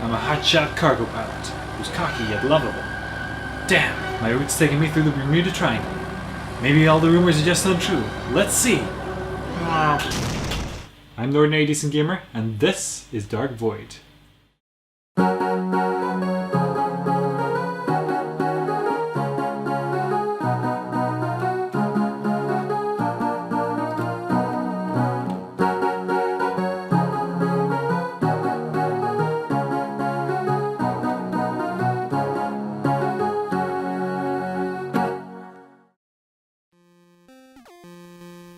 I'm a hotshot cargo pilot who's cocky yet lovable. Damn, my route's taking me through the Bermuda Triangle. Maybe all the rumors are just untrue. Let's see. I'm Lord Nary Decent Gamer, and this is Dark Void.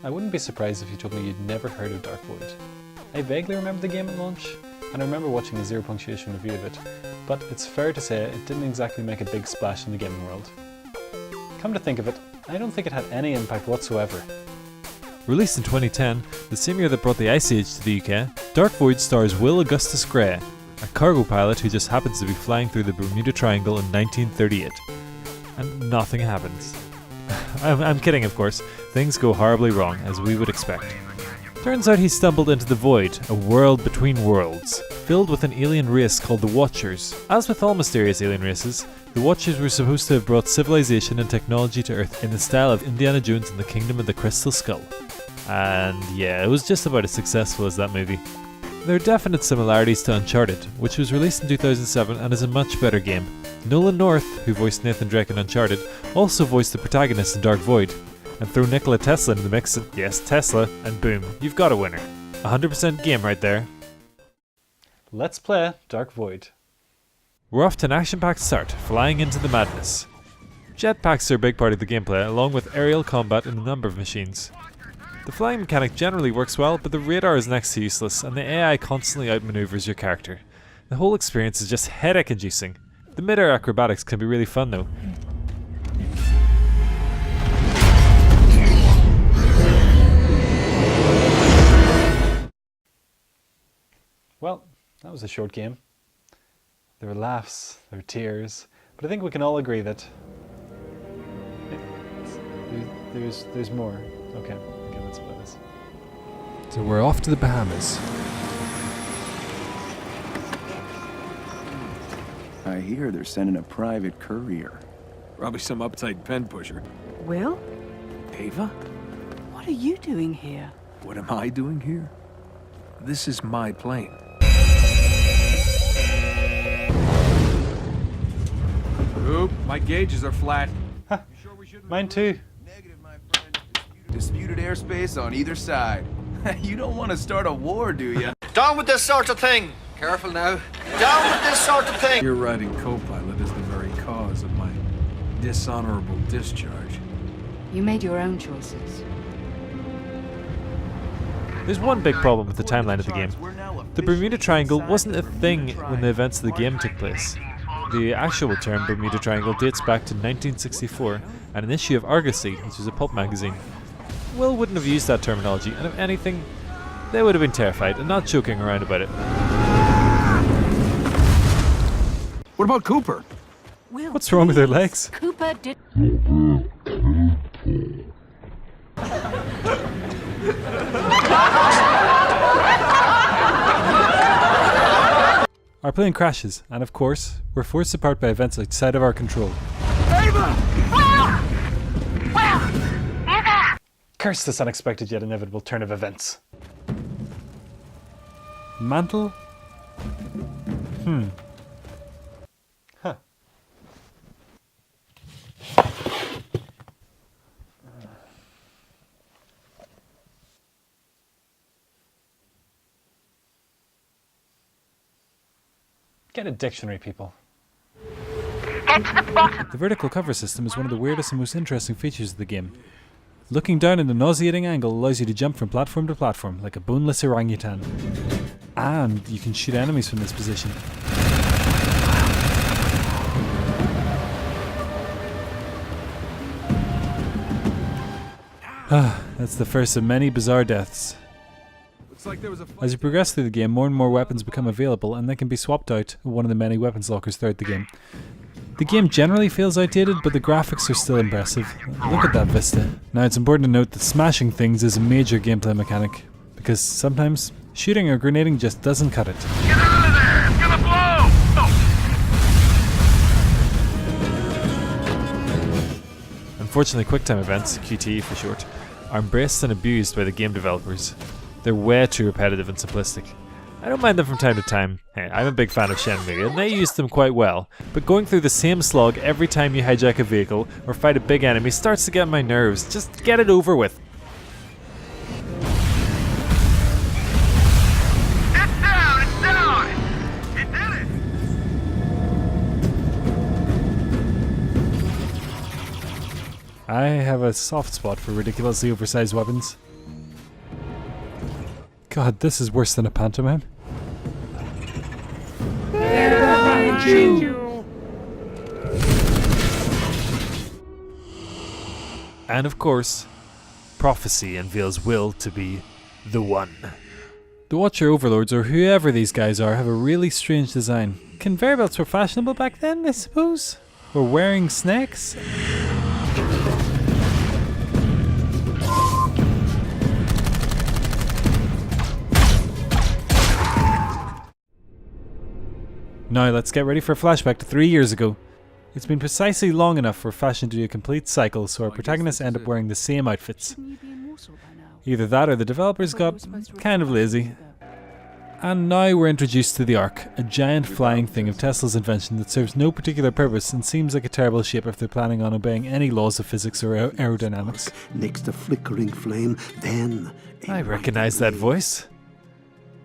I wouldn't be surprised if you told me you'd never heard of Dark Void. I vaguely remember the game at launch, and I remember watching a zero punctuation review of it, but it's fair to say it didn't exactly make a big splash in the gaming world. Come to think of it, I don't think it had any impact whatsoever. Released in 2010, the same year that brought the Ice Age to the UK, Dark Void stars Will Augustus Gray, a cargo pilot who just happens to be flying through the Bermuda Triangle in 1938. And nothing happens. I'm kidding, of course. Things go horribly wrong, as we would expect. Turns out he stumbled into the Void, a world between worlds, filled with an alien race called the Watchers. As with all mysterious alien races, the Watchers were supposed to have brought civilization and technology to Earth in the style of Indiana Jones and the Kingdom of the Crystal Skull. And yeah, it was just about as successful as that movie. There are definite similarities to Uncharted, which was released in 2007 and is a much better game. Nolan North, who voiced Nathan Drake in Uncharted, also voiced the protagonist in Dark Void. And throw Nikola Tesla into the mix, and yes, Tesla, and boom, you've got a winner. 100% game right there. Let's play Dark Void. We're off to an action-packed start, flying into the madness. Jetpacks are a big part of the gameplay, along with aerial combat in a number of machines. The flying mechanic generally works well, but the radar is next to useless, and the AI constantly outmaneuvers your character. The whole experience is just headache-inducing. The mid-air acrobatics can be really fun though. Well, that was a short game. There were laughs, there were tears, but I think we can all agree that there's more. Okay, let's play this. So we're off to the Bahamas. I hear they're sending a private courier. Probably some uptight pen pusher. Will, Ava? what are you doing here? What am I doing here? This is my plane. Oop, my gauges are flat. Huh, mine too. Negative, my friend. Disputed airspace on either side. You don't want to start a war, do you? Down with this sort of thing. Careful now. Down with this sort of thing. Your riding co-pilot is the very cause of my dishonorable discharge. You made your own choices. There's one big problem with the timeline of the game. The Bermuda Triangle wasn't a thing when the events of the game took place. The actual term Bermuda Triangle dates back to 1964 and an issue of Argosy, which was a pulp magazine. Will wouldn't have used that terminology, and if anything, they would have been terrified and not joking around about it. What about Cooper? Will, What's wrong with their legs? Cooper did. Our plane crashes, and of course, we're forced apart by events outside of our control. Curse this unexpected yet inevitable turn of events. Mantle? Huh. Get a dictionary, people. The vertical cover system is one of the weirdest and most interesting features of the game. Looking down in a nauseating angle allows you to jump from platform to platform like a boneless orangutan. And you can shoot enemies from this position. That's the first of many bizarre deaths. As you progress through the game, more and more weapons become available and they can be swapped out at one of the many weapons lockers throughout the game. The game generally feels outdated, but the graphics are still impressive. Look at that vista. Now it's important to note that smashing things is a major gameplay mechanic, because sometimes shooting or grenading just doesn't cut it. Get out of there! It's gonna blow! unfortunately QuickTime events, QTE for short, are embraced and abused by the game developers. They're way too repetitive and simplistic. I don't mind them from time to time. Hey, I'm a big fan of Shenmue and they use them quite well, but going through the same slog every time you hijack a vehicle or fight a big enemy starts to get on my nerves. Just get it over with. It's down! It's down! It did it! I have a soft spot for ridiculously oversized weapons. God, this is worse than a pantomime. And of course, prophecy unveils Will to be the one. The Watcher Overlords, or whoever these guys are, have a really strange design. Conveyor belts were fashionable back then, I suppose? Or wearing snakes? Now let's get ready for a flashback to 3 years ago. It's been precisely long enough for fashion to do a complete cycle, so our protagonists end up wearing the same outfits. Shouldn't you be immortal by now? Either that or the developers got kind of lazy. And now we're introduced to the Ark, a giant flying thing of Tesla's invention that serves no particular purpose and seems like a terrible shape if they're planning on obeying any laws of physics or aerodynamics. Next a flickering flame, then... I recognize that voice.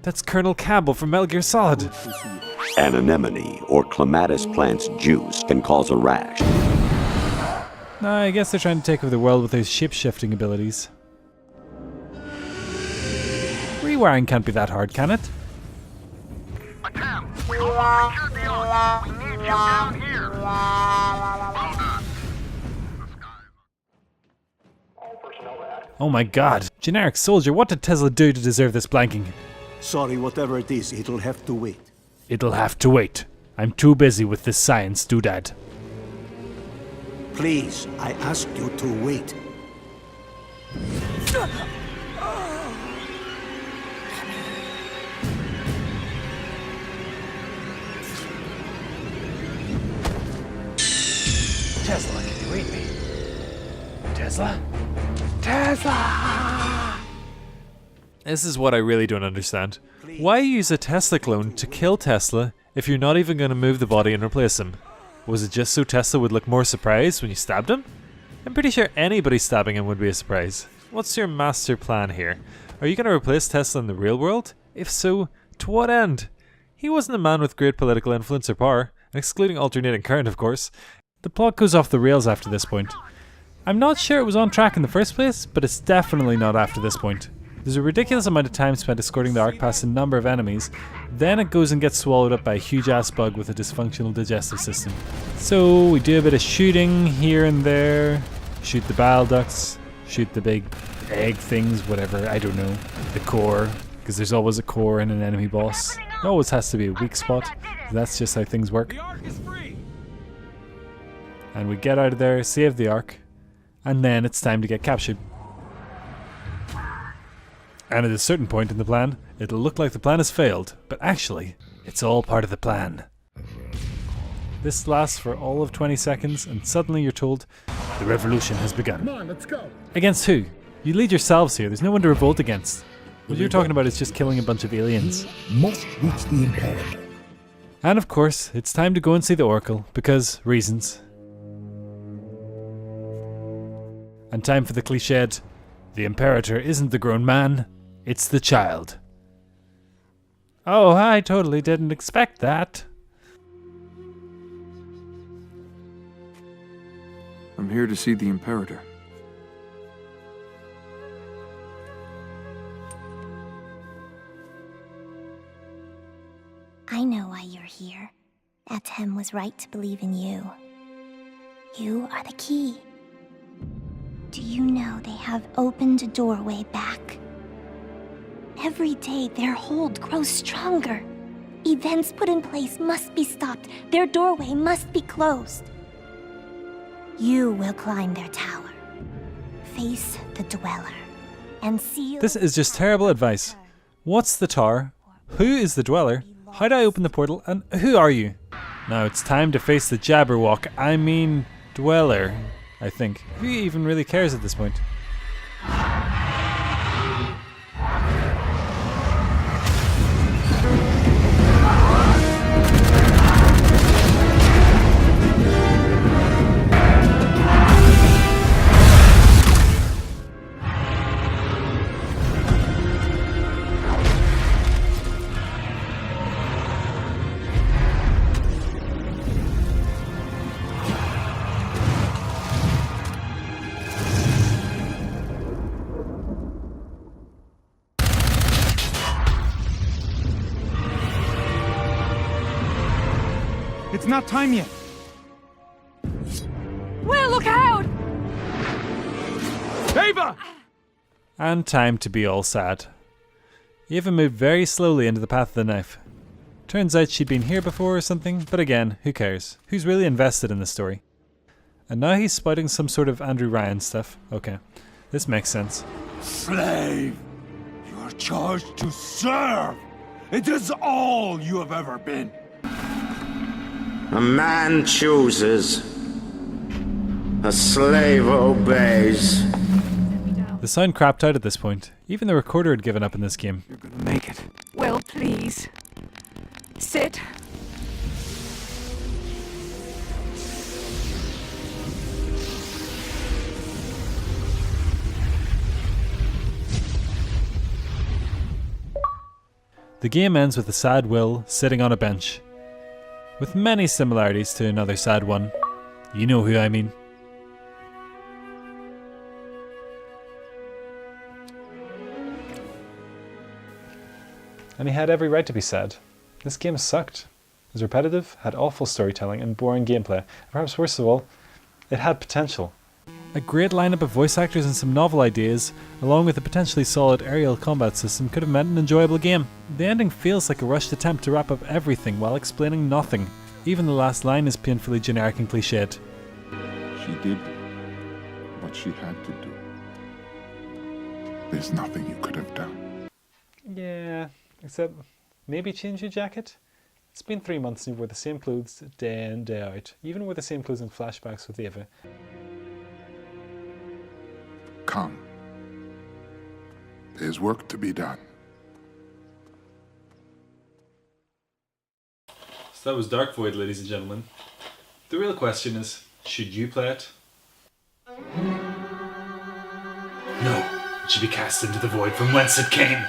That's Colonel Campbell from Metal Gear Solid. An anemone or clematis plant's juice can cause a rash. Now I guess they're trying to take over the world with those shape-shifting abilities. Rewiring can't be that hard, can it? Attempt! We almost secured the Ark! We need you down here! Well done. Oh my god. Generic soldier, what did Tesla do to deserve this blanking? Sorry, whatever it is, it'll have to wait. It'll have to wait. I'm too busy with this science, doodad. Please, I asked you to wait. Tesla, can you read me? Tesla? Tesla! This is what I really don't understand. Why use a Tesla clone to kill Tesla if you're not even going to move the body and replace him? Was it just so Tesla would look more surprised when you stabbed him? I'm pretty sure anybody stabbing him would be a surprise. What's your master plan here? Are you going to replace Tesla in the real world? If so, to what end? He wasn't a man with great political influence or power, excluding alternating current of course. The plot goes off the rails after this point. I'm not sure it was on track in the first place, but it's definitely not after this point. There's a ridiculous amount of time spent escorting the Ark past a number of enemies, then it goes and gets swallowed up by a huge ass bug with a dysfunctional digestive system. So we do a bit of shooting here and there, shoot the bile ducts, shoot the big egg things, whatever, I don't know, the core, because there's always a core in an enemy boss. There always has to be a weak spot, that's just how things work. And we get out of there, save the Ark, and then it's time to get captured. And at a certain point in the plan, it'll look like the plan has failed, but actually, it's all part of the plan. This lasts for all of 20 seconds, and suddenly you're told, the revolution has begun. Come on, let's go. Against who? You lead yourselves here, there's no one to revolt against. What you're talking about is just killing a bunch of aliens. Must reach the Imperator. And of course, it's time to go and see the Oracle, because reasons. And time for the cliched, the Imperator isn't the grown man, it's the child. Oh, I totally didn't expect that. I'm here to see the Imperator. I know why you're here. Atem was right to believe in you. You are the key. Do you know they have opened a doorway back? Every day their hold grows stronger. Events put in place must be stopped. Their doorway must be closed. You will climb their tower, face the Dweller, and seal... This is just terrible advice. What's the tower? Who is the Dweller? How do I open the portal? And who are you? Now it's time to face the Jabberwock, I mean Dweller. I think. Who even really cares at this point? It's not time yet. Will, look out! Ava! And time to be all sad. Eva moved very slowly into the path of the knife. Turns out she'd been here before or something, but again, who cares? Who's really invested in the story? And now he's spouting some sort of Andrew Ryan stuff. Okay, this makes sense. Slave! You are charged to serve! It is all you have ever been! A man chooses. A slave obeys. The sound crapped out at this point. Even the recorder had given up in this game. You're gonna make it. Will, please. Sit. The game ends with a sad Will sitting on a bench, with many similarities to another sad one. You know who I mean. And he had every right to be sad. This game sucked. It was repetitive, had awful storytelling and boring gameplay, and perhaps worst of all, it had potential. A great lineup of voice actors and some novel ideas, along with a potentially solid aerial combat system, could have meant an enjoyable game. The ending feels like a rushed attempt to wrap up everything while explaining nothing. Even the last line is painfully generic and cliched. She did what she had to do. There's nothing you could have done. Yeah, except maybe change your jacket? It's been 3 months and you wore the same clothes day in, day out. You even wore the same clothes in flashbacks with Ava. Come. There's work to be done. So that was Dark Void, ladies and gentlemen. The real question is, should you play it? No, it should be cast into the void from whence it came.